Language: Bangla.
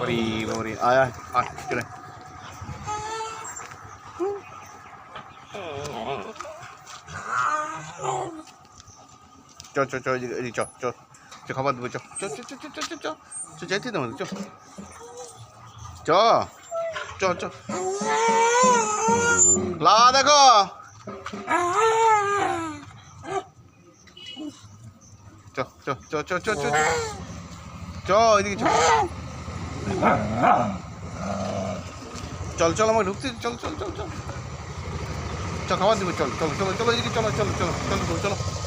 ওরে ওরে আয় আয় আয় চলে চ চ চ চ চ চ খাবার দেবো চ চ চ চ চ চ চ চ যাইতে দেবো চ চ চ চ লা দেখো চ চ চ চ চ চ চ এদিকে চ চল চল আমার ঢুকতে চল চল চল চল চ খাবার দেবো চল চল চলো চলো এদিকে চলো চলো চলো চলো চলো